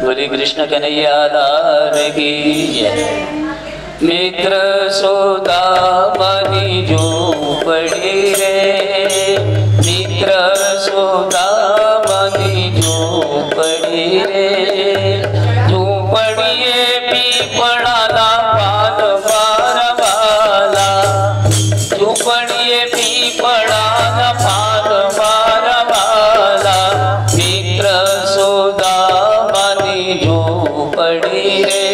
बोली कृष्ण कन्हैया लाल की जय। मित्र सुदामनी झोपड़ी रे, मित्र सुदामनी झोपड़ी रे, झोपड़िए पीपळाला पान मारवाला, झोपड़िए पीपळाला पान मारवाला, मित्र सुदामनी झोपड़ी रे,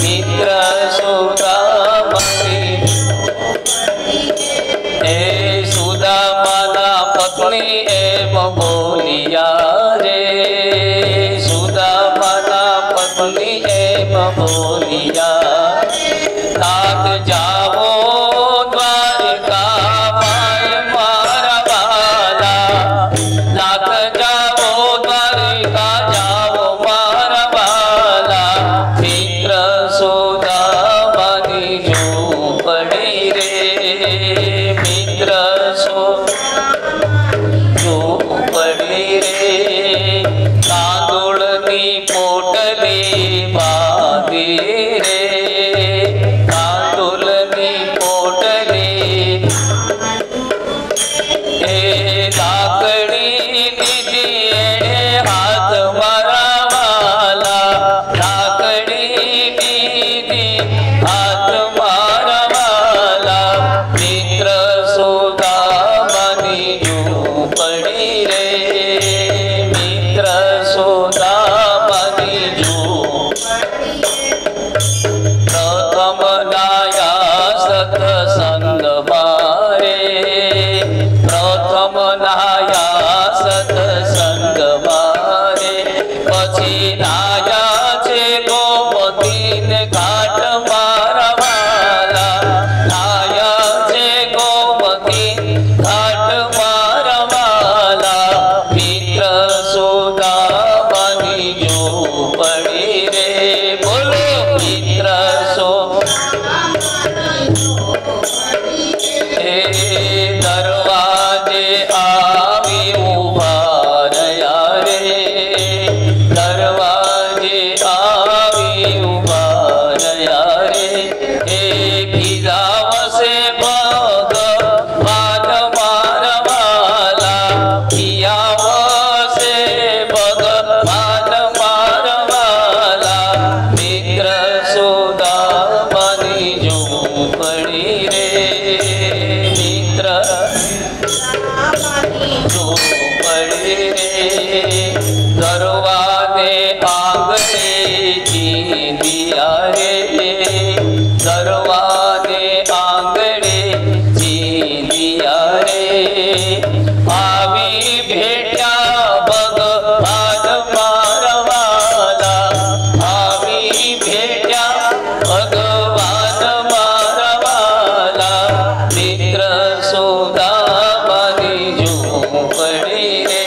मित्र सुदामनी। हे सुदामाना पत्नी एम बोलिया रे, सुदामाना पत्नी एम बोलिया, नाथ जाओ द्वारका माय मारवाला, नाथ जाओ द्वारका जाओ मारवाला, मित्र सुदामनी झोपड़ी रे, मित्र झोपड़ी रे, तांदूळनी पोटली बांधी रे, तांदूळनी पोटली, हे लाकडी निधी हात मारवाला, लाकडी निधी हात मारवाला, मित्र सुदामनी झोपड़ी रे, मित्र सुदामनी झोपड़ी। प्रथम नाया सत्संग मारे, प्रथम नाया सत्संग मारे, पछी नाया छे गोमतीने घाट मारवाला, नाया छे गोमती घाट मारवाला, मित्र सुदामनी झोपड़ी रे, बोलो मित्र दरवाजे आवी उभा रया रे, दरवाजे आवी उभा रया रे, खिजावसे भगवान मारवाला, खियावसे भगवान मारवाला, मित्र सुदामनी झोपड़ी रे, मित्र झोपड़ी रे, दरवाजे आंगणे जींदिया रे, दरवाजे आंगणे जींदिया रे, आवी भेट्या भगवान मारवाला, आवी भेट्या भगवान मारवाला, मित्र सुदामनी झोपड़ी रे,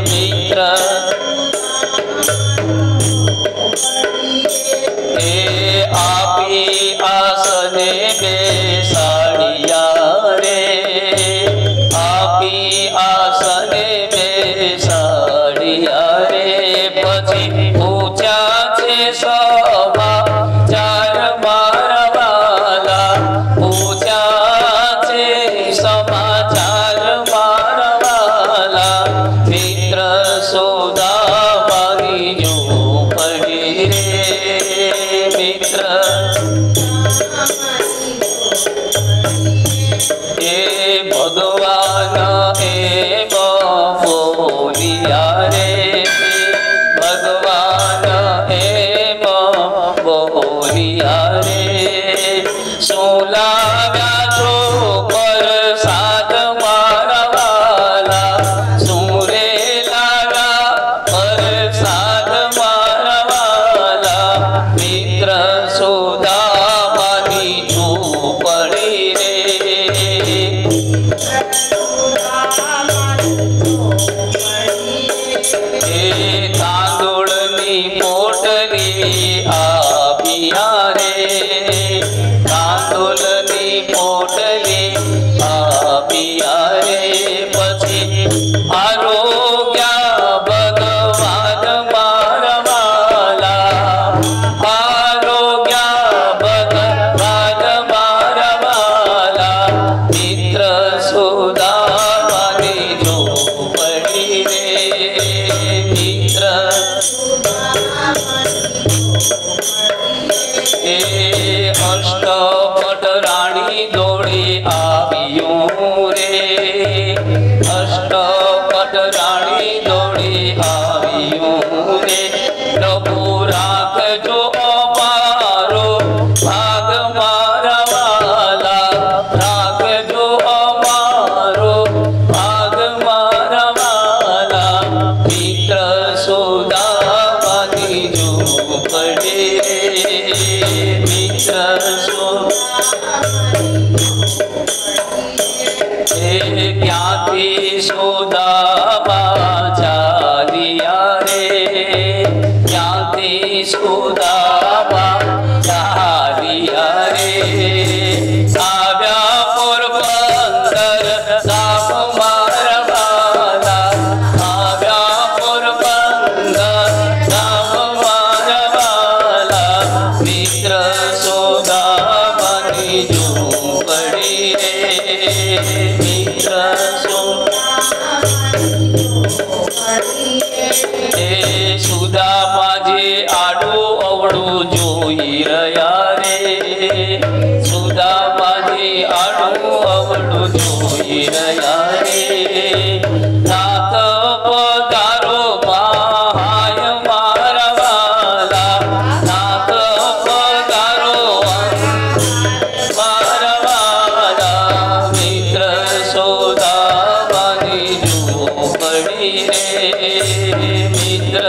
मित्र आपी आसने बेसाड़िया रे, आपी आसने बेसाड़िया रे, पछी पूछा छे समाचार मारवाला, पूछा छे समाचार मारवाला, मित्र सुदामनी झोपड़ी रे, मित्र भगवान एम बोलिया रे, भगवान एम મિત્ર એ અષ્ટપટ રાણી દોડી આવ્યું રે અષ્ટપટ રાણી દોડી આવ્યું રે પ્રભુ રાખજો અમારો ભાગ મારા વાલા રાખજો અમારો ભાગ મારા વાલા મિત્ર સોદાવાની ઝૂંપડી મિત્ર ક્યાંથી સોદામાં ચાલ્યા રે ક્યાંથી સોદામાં ચાલ્યા રે આવ્યા પોરબંદર ગામ મારા વાલા આવ્યા પોરબંદર ગામ મારા વાલા મિત્ર સોદાવાની ઝૂંપડી રે મિત્ર એ સુદામાજી આડું અવળું જોઈ રહ્યા રે સુદામાજી આડું અવળું જોઈ રહ્યા રે નાથ પધારો મહાય મારા વાલા નાથ પધારો મારા વાલા મિત્ર સોદાવાની ઝૂંપડી રે મિત્ર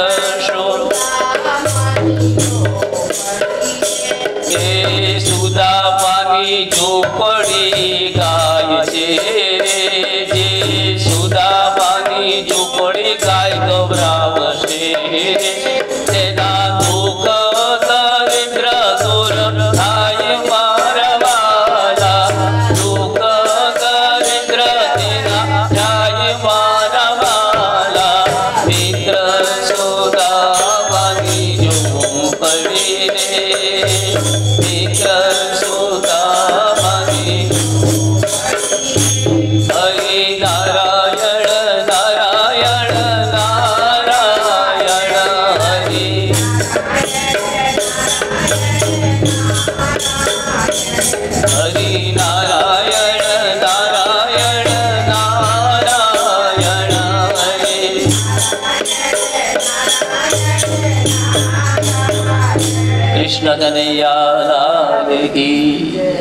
એ સુદામાની ઝૂંપડી ગાય છે રે જે સુદામાની ઝૂંપડી ગાય ગભરાવશે રે તેના દુઃખ દરિદ્ર દૂર થાય મારા વાલા દુઃખ દરિદ્ર તેના થાય મારા વાલા મિત્ર સોદાવાની ઝૂંપડી રે મિત્ર સોદાવાની હરિ નારાયણ નારાયણ નારાયણ હરિ હરિ નારાયણ નારાયણ નારાયણ હરિ કૃષ્ણ કનૈયા લાલ કી